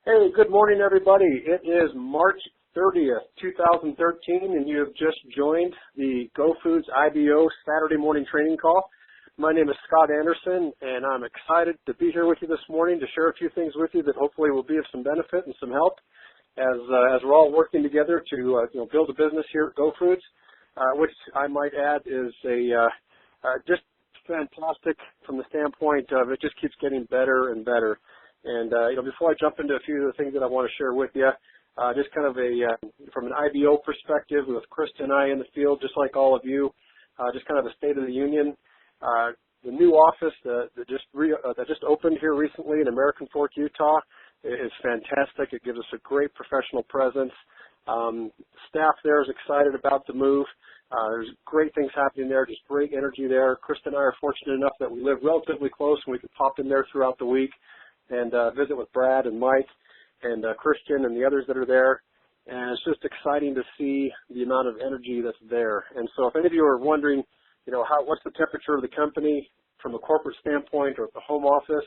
Hey, good morning, everybody. It is March 30th, 2013, and you have just joined the Go Foods IBO Saturday morning training call. My name is Scott Anderson, and I'm excited to be here with you this morning to share a few things with you that hopefully will be of some benefit and some help as we're all working together to build a business here at Go Foods, which I might add is just fantastic from the standpoint of it just keeps getting better and better. And, before I jump into a few of the things that I want to share with you, just kind of from an IBO perspective with Krista and I in the field, just like all of you, just kind of a state of the union. The new office that just opened here recently in American Fork, Utah is fantastic. It gives us a great professional presence. Staff there is excited about the move. There's great things happening there, just great energy there. Krista and I are fortunate enough that we live relatively close and we can pop in there throughout the week and visit with Brad and Mike and Christian and the others that are there. And it's just exciting to see the amount of energy that's there. And so if any of you are wondering, what's the temperature of the company from a corporate standpoint or at the home office,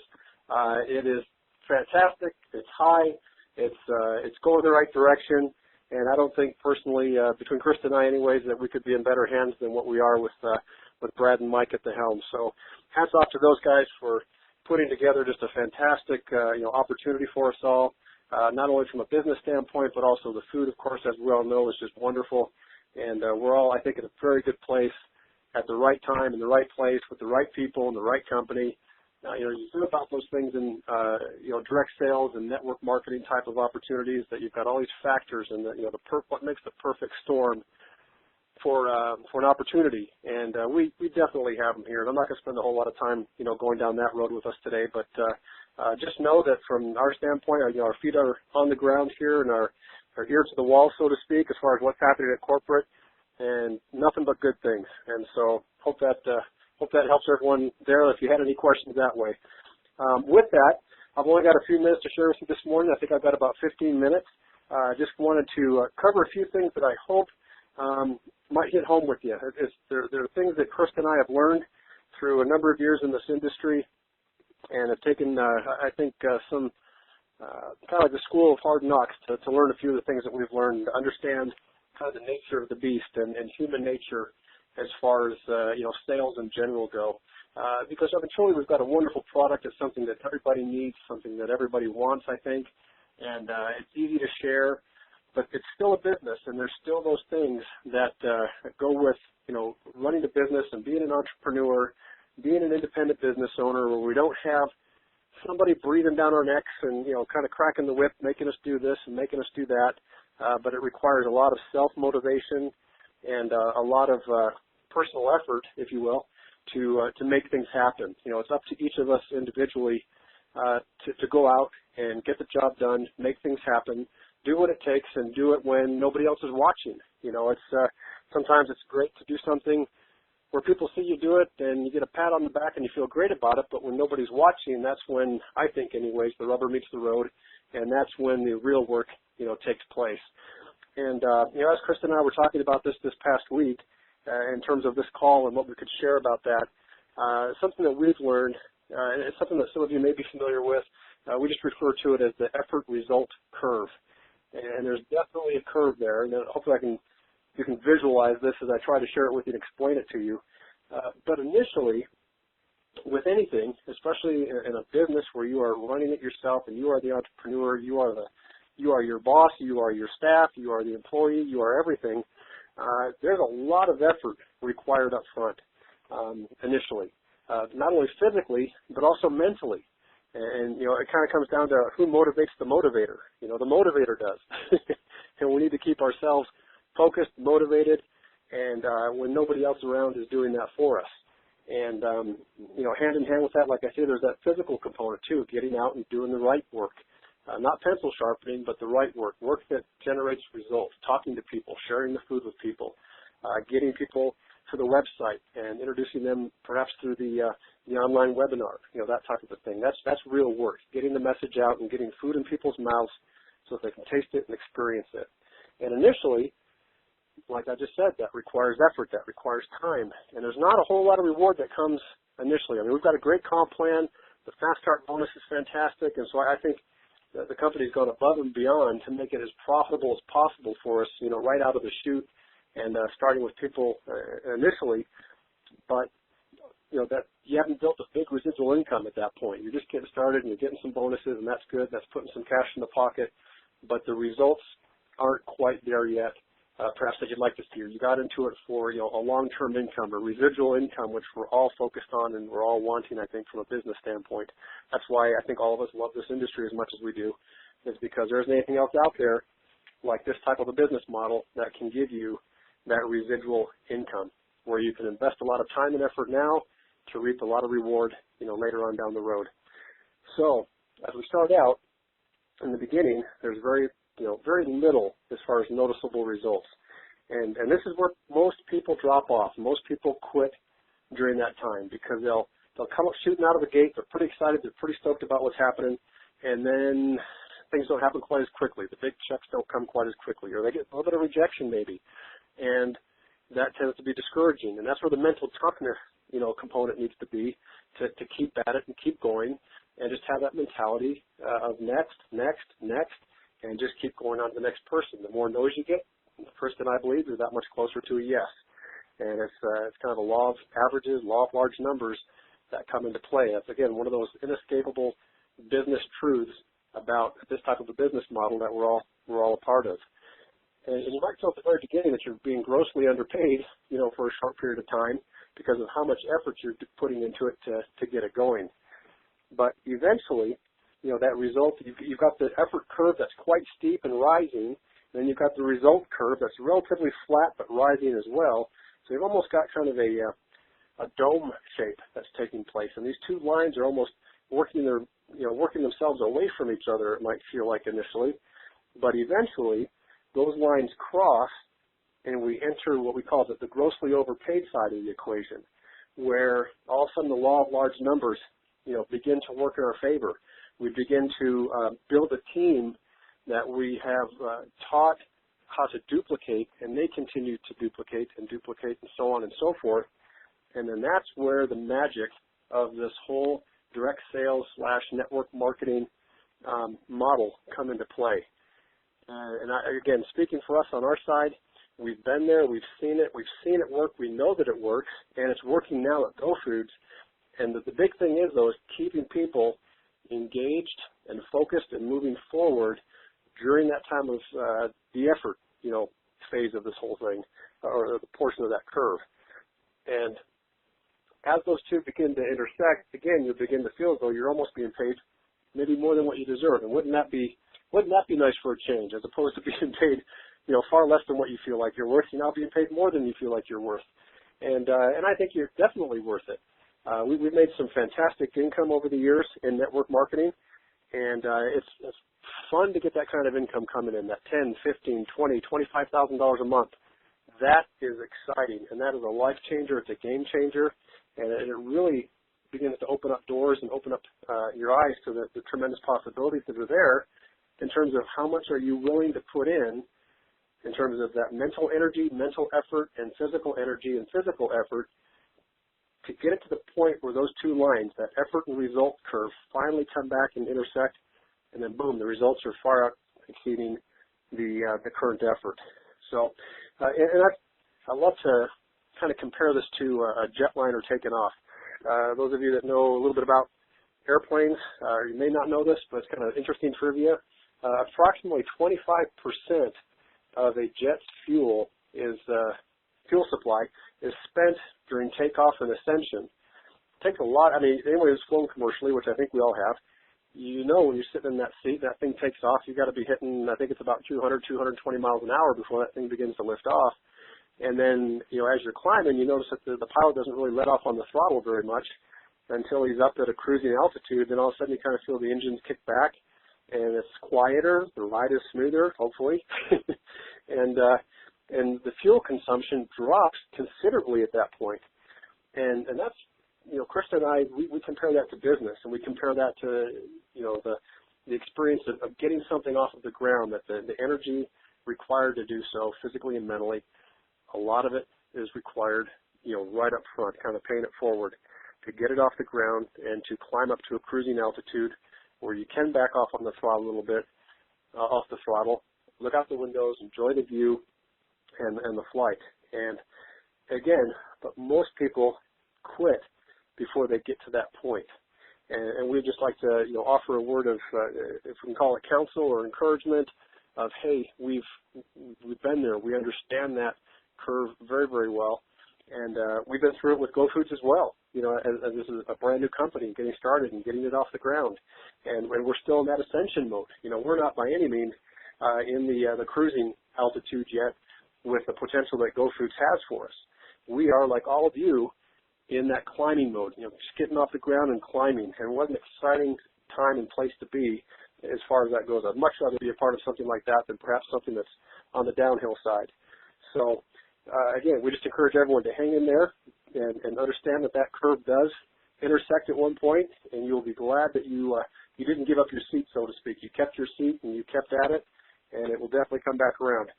it is fantastic. It's high. It's going the right direction. And I don't think personally, between Krista and I anyways, that we could be in better hands than what we are with Brad and Mike at the helm. So hats off to those guys for putting together just a fantastic, opportunity for us all, not only from a business standpoint, but also the food, of course, as we all know, is just wonderful. And we're all, I think, in a very good place at the right time, in the right place, with the right people and the right company. You hear about those things in, direct sales and network marketing type of opportunities that you've got all these factors and what makes the perfect storm for an opportunity, and we definitely have them here. And I'm not going to spend a whole lot of time, going down that road with us today, but just know that from our standpoint, our feet are on the ground here and our ear to the wall, so to speak, as far as what's happening at corporate, and nothing but good things. And so hope that helps everyone there. If you had any questions that way, with that, I've only got a few minutes to share with you this morning. I think I've got about 15 minutes. Just wanted to cover a few things that I hope might hit home with you. There are things that Chris and I have learned through a number of years in this industry and have taken, I think, some kind of like the school of hard knocks to learn a few of the things that we've learned, to understand kind of the nature of the beast and human nature as far as, sales in general go. Because truly we've got a wonderful product. It's something that everybody needs, something that everybody wants, I think, and it's easy to share. But it's still a business, and there's still those things that go with, running a business and being an entrepreneur, being an independent business owner, where we don't have somebody breathing down our necks and, kind of cracking the whip, making us do this and making us do that. But it requires a lot of self-motivation and a lot of personal effort, if you will, to make things happen. It's up to each of us individually to go out and get the job done, make things happen, do what it takes, and do it when nobody else is watching. Sometimes it's great to do something where people see you do it and you get a pat on the back and you feel great about it, but when nobody's watching, that's when, I think anyways, the rubber meets the road, and that's when the real work, takes place. And, as Krista and I were talking about this past week, in terms of this call and what we could share about that, something that we've learned, and it's something that some of you may be familiar with, we just refer to it as the effort-result curve. And there's definitely a curve there, and hopefully you can visualize this as I try to share it with you and explain it to you. But initially, with anything, especially in a business where you are running it yourself and you are the entrepreneur, you are your boss, you are your staff, you are the employee, you are everything. There's a lot of effort required up front initially, not only physically but also mentally. And, it kind of comes down to who motivates the motivator. The motivator does. And we need to keep ourselves focused, motivated, and when nobody else around is doing that for us. And, hand in hand with that, like I said, there's that physical component too, getting out and doing the right work. Not pencil sharpening, but the right work that generates results, talking to people, sharing the food with people, getting people to the website and introducing them perhaps through the online webinar, that type of a thing. That's real work, getting the message out and getting food in people's mouths so that they can taste it and experience it. And initially, like I just said, that requires effort, that requires time, and there's not a whole lot of reward that comes initially. I mean, we've got a great comp plan. The Fast Start bonus is fantastic, and so I think the company's gone above and beyond to make it as profitable as possible for us, right out of the chute, and starting with people initially, but that you haven't built a big residual income at that point. You're just getting started and you're getting some bonuses, and that's good. That's putting some cash in the pocket, but the results aren't quite there yet. Perhaps that you'd like to see. You got into it for a long-term income or residual income, which we're all focused on and we're all wanting, I think, from a business standpoint. That's why I think all of us love this industry as much as we do, is because there isn't anything else out there like this type of a business model that can give you that residual income, where you can invest a lot of time and effort now to reap a lot of reward, later on down the road. So as we start out, in the beginning, there's very little as far as noticeable results. And this is where most people drop off. Most people quit during that time because they'll come up shooting out of the gate. They're pretty excited. They're pretty stoked about what's happening. And then things don't happen quite as quickly. The big checks don't come quite as quickly, or they get a little bit of rejection maybe. And that tends to be discouraging. And that's where the mental toughness, component needs to be to keep at it and keep going and just have that mentality of next, and just keep going on to the next person. The more no's you get, the person, I believe, is that much closer to a yes. And it's kind of a law of averages, law of large numbers that come into play. That's, again, one of those inescapable business truths about this type of a business model that we're all a part of. And you might feel at the very beginning that you're being grossly underpaid, for a short period of time because of how much effort you're putting into it to get it going. But eventually, that result, you've got the effort curve that's quite steep and rising, and then you've got the result curve that's relatively flat but rising as well. So you've almost got kind of a dome shape that's taking place, and these two lines are almost working themselves away from each other, it might feel like initially, but eventually those lines cross, and we enter what we call the grossly overpaid side of the equation, where all of a sudden the law of large numbers, begin to work in our favor. We begin to build a team that we have taught how to duplicate, and they continue to duplicate and so on and so forth. And then that's where the magic of this whole direct sales / network marketing model come into play. And again, speaking for us on our side, we've been there, we've seen it work, we know that it works, and it's working now at GoFoods. And the big thing is, though, is keeping people engaged and focused and moving forward during that time of the effort, phase of this whole thing, or the portion of that curve. And as those two begin to intersect, again, you begin to feel as though you're almost being paid maybe more than what you deserve. And wouldn't that be nice for a change, as opposed to being paid, far less than what you feel like you're worth? You're now being paid more than you feel like you're worth. And I think you're definitely worth it. We've made some fantastic income over the years in network marketing, and it's fun to get that kind of income coming in, that $10,000, $15,000, $20,000, $25,000 a month. That is exciting, and that is a life changer. It's a game changer, and it really begins to open up doors and open up your eyes to the tremendous possibilities that are there in terms of how much are you willing to put in terms of that mental energy, mental effort, and physical energy and physical effort to get it to the point where those two lines, that effort and result curve, finally come back and intersect, and then boom, the results are far out exceeding the current effort. So, and I love to kind of compare this to a jetliner taking off. Those of you that know a little bit about airplanes, you may not know this, but it's kind of interesting trivia. Approximately 25% of a jet's fuel supply is spent during takeoff and ascension. It takes a lot. I mean, anyone who's flown commercially, which I think we all have, when you're sitting in that seat, that thing takes off, you've got to be hitting, I think it's about 200, 220 miles an hour before that thing begins to lift off. And then, as you're climbing, you notice that the pilot doesn't really let off on the throttle very much until he's up at a cruising altitude. Then all of a sudden you kind of feel the engines kick back, and it's quieter, the ride is smoother, hopefully, and the fuel consumption drops considerably at that point. And that's, Krista and I, we compare that to business, and we compare that to, the experience of getting something off of the ground, that the energy required to do so physically and mentally, a lot of it is required, right up front, kind of paying it forward to get it off the ground and to climb up to a cruising altitude where you can back off on the throttle a little bit, off the throttle, look out the windows, enjoy the view and the flight. And again, but most people quit before they get to that point. And we'd just like to, offer a word of, if we can call it counsel or encouragement of, hey, we've been there. We understand that curve very, very well. And we've been through it with GoFoods as well, as this is a brand new company getting started and getting it off the ground. And we're still in that ascension mode. We're not by any means in the cruising altitude yet with the potential that GoFoods has for us. We are, like all of you, in that climbing mode, just getting off the ground and climbing. And what an exciting time and place to be as far as that goes. I'd much rather be a part of something like that than perhaps something that's on the downhill side. So, again, we just encourage everyone to hang in there and understand that curve does intersect at one point, and you'll be glad that you didn't give up your seat, so to speak. You kept your seat and you kept at it, and it will definitely come back around.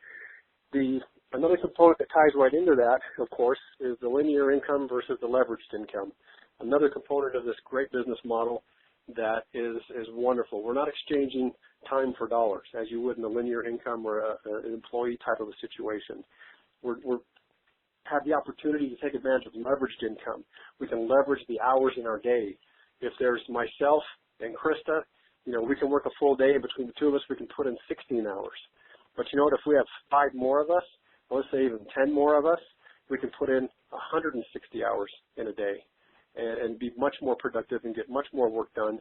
Another component that ties right into that, of course, is the linear income versus the leveraged income. Another component of this great business model that is wonderful. We're not exchanging time for dollars as you would in a linear income or an employee type of a situation. We have the opportunity to take advantage of leveraged income. We can leverage the hours in our day. If there's myself and Krista, we can work a full day. Between the two of us, we can put in 16 hours. But you know what? If we have 5 more of us, let's say even 10 more of us, we can put in 160 hours in a day and be much more productive and get much more work done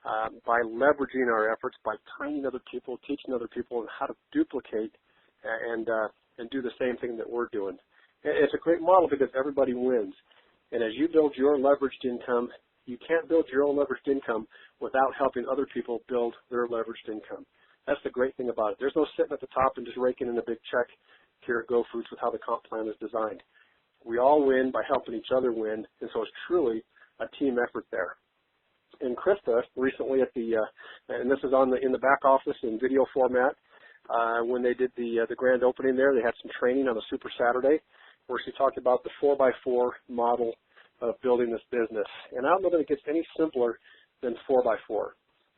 by leveraging our efforts, by training other people, teaching other people on how to duplicate and do the same thing that we're doing. It's a great model because everybody wins. And as you build your leveraged income, you can't build your own leveraged income without helping other people build their leveraged income. That's the great thing about it. There's no sitting at the top and just raking in a big check here at GoFoods with how the comp plan is designed. We all win by helping each other win, and so it's truly a team effort there. And Krista recently and this is in the back office in video format, when they did the grand opening there, they had some training on a Super Saturday where she talked about the 4x4 model of building this business. And I don't know that it gets any simpler than 4x4.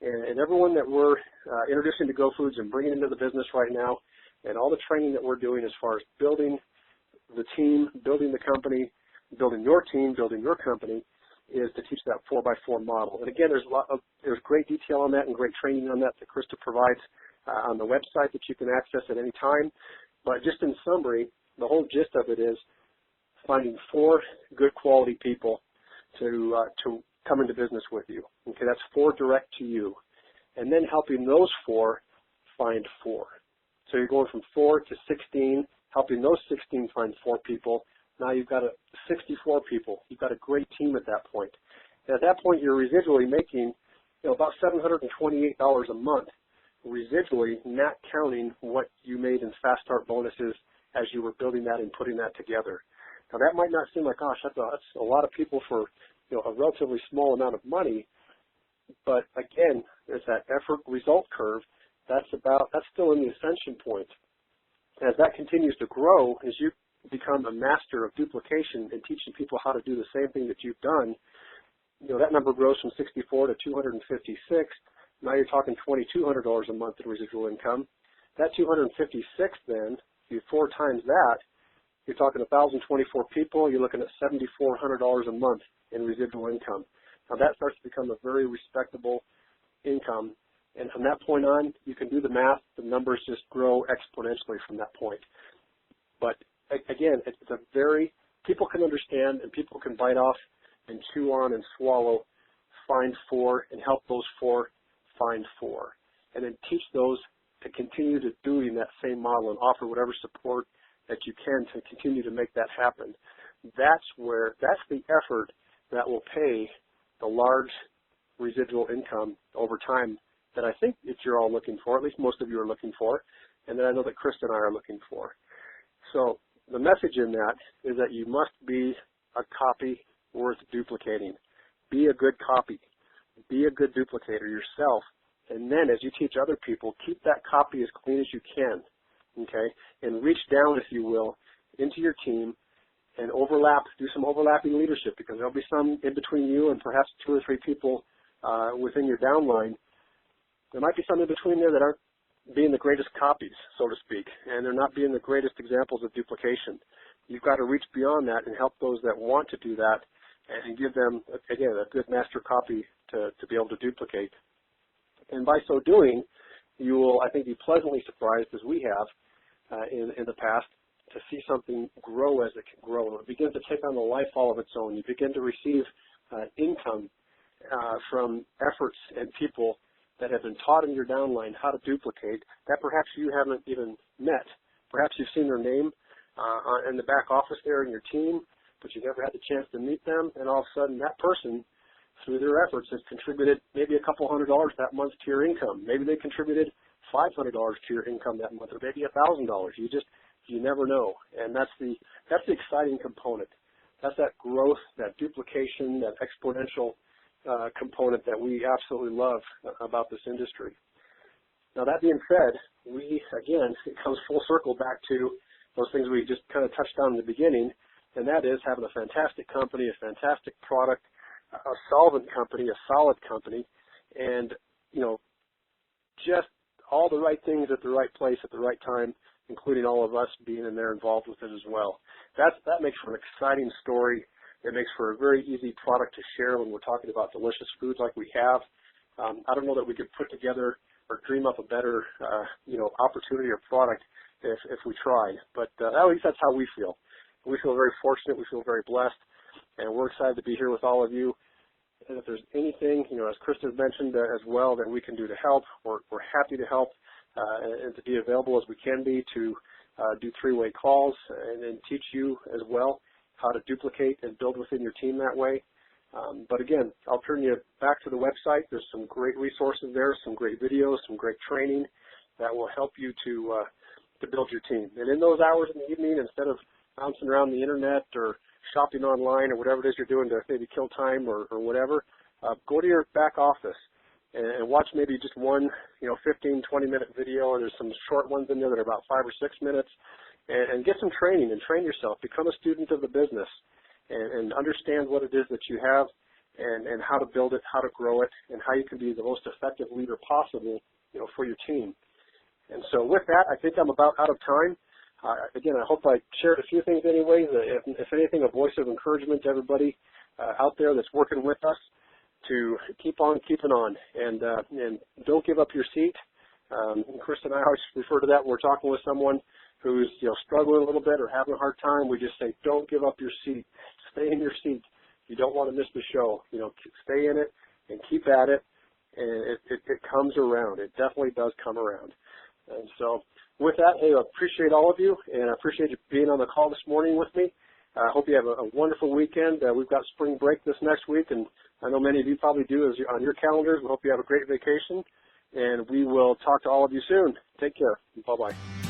And everyone that we're introducing to GoFoods and bringing into the business right now, and all the training that we're doing as far as building the team, building the company, building your team, building your company, is to teach that 4x4 model. And again, there's great detail on that and great training on that Krista provides on the website that you can access at any time. But just in summary, the whole gist of it is finding 4 good quality people to come into business with you. Okay, that's 4 direct to you. And then helping those 4 find 4. So you're going from 4 to 16, helping those 16 find 4 people. Now you've got 64 people. You've got a great team at that point. And at that point, you're residually making about $728 a month, residually not counting what you made in fast start bonuses as you were building that and putting that together. Now that might not seem like, gosh, that's a lot of people for a relatively small amount of money, but again, there's that effort result curve. That's still in the ascension point. As that continues to grow, as you become a master of duplication and teaching people how to do the same thing that you've done, that number grows from 64 to 256. Now you're talking $2,200 a month in residual income. That 256 then, if you 4 times that, you're talking 1,024 people. You're looking at $7,400 a month in residual income. Now that starts to become a very respectable income. And from that point on, you can do the math. The numbers just grow exponentially from that point. But again, it's people can understand and people can bite off and chew on and swallow, find 4 and help those 4 find 4. And then teach those to continue to doing that same model and offer whatever support that you can to continue to make that happen. That's the effort that will pay the large residual income over time that I think that you're all looking for, at least most of you are looking for, and that I know that Krista and I are looking for. So the message in that is that you must be a copy worth duplicating. Be a good copy. Be a good duplicator yourself. And then as you teach other people, keep that copy as clean as you can, okay? And reach down, if you will, into your team and do some overlapping leadership, because there'll be some in between you and perhaps 2 or 3 people within your downline there might be some in between there that aren't being the greatest copies, so to speak, and they're not being the greatest examples of duplication. You've got to reach beyond that and help those that want to do that and give them, again, a good master copy to be able to duplicate. And by so doing, you will, I think, be pleasantly surprised, as we have in the past, to see something grow as it can grow. And it begins to take on a life all of its own. You begin to receive income from efforts and people that have been taught in your downline how to duplicate that perhaps you haven't even met. Perhaps you've seen their name in the back office there in your team, but you never had the chance to meet them, and all of a sudden that person, through their efforts, has contributed maybe a couple $100 that month to your income. Maybe they contributed $500 to your income that month, or maybe $1,000. You never know, and that's the exciting component. That's that growth, that duplication, that exponential component that we absolutely love about this industry. Now, that being said, again, it comes full circle back to those things we just kind of touched on in the beginning, and that is having a fantastic company, a fantastic product, a solvent company, a solid company, and, just all the right things at the right place at the right time, including all of us being in there involved with it as well. That makes for an exciting story. It makes for a very easy product to share when we're talking about delicious foods like we have. I don't know that we could put together or dream up a better, opportunity or product if we tried, but at least that's how we feel. We feel very fortunate. We feel very blessed, and we're excited to be here with all of you. And if there's anything, as Krista mentioned as well, that we can do to help, we're happy to help and to be available as we can be to do three-way calls and teach you as well how to duplicate and build within your team that way. But again, I'll turn you back to the website. There's some great resources there, some great videos, some great training that will help you to build your team. And in those hours in the evening, instead of bouncing around the internet or shopping online or whatever it is you're doing to maybe kill time or whatever, go to your back office and watch maybe just one, 15, 20-minute video, and there's some short ones in there that are about 5 or 6 minutes, and get some training and train yourself. Become a student of the business and understand what it is that you have and how to build it, how to grow it, and how you can be the most effective leader possible, for your team. And so with that, I think I'm about out of time. Again, I hope I shared a few things anyway. If anything, a voice of encouragement to everybody out there that's working with us to keep on keeping on and don't give up your seat. Chris and I always refer to that when we're talking with someone who's struggling a little bit or having a hard time. We just say, don't give up your seat. Stay in your seat. You don't want to miss the show. Stay in it and keep at it, and it comes around. It definitely does come around. And so with that, hey, I appreciate all of you, and I appreciate you being on the call this morning with me. I hope you have a wonderful weekend. We've got spring break this next week, and I know many of you probably do as on your calendars. We hope you have a great vacation, and we will talk to all of you soon. Take care. Bye-bye.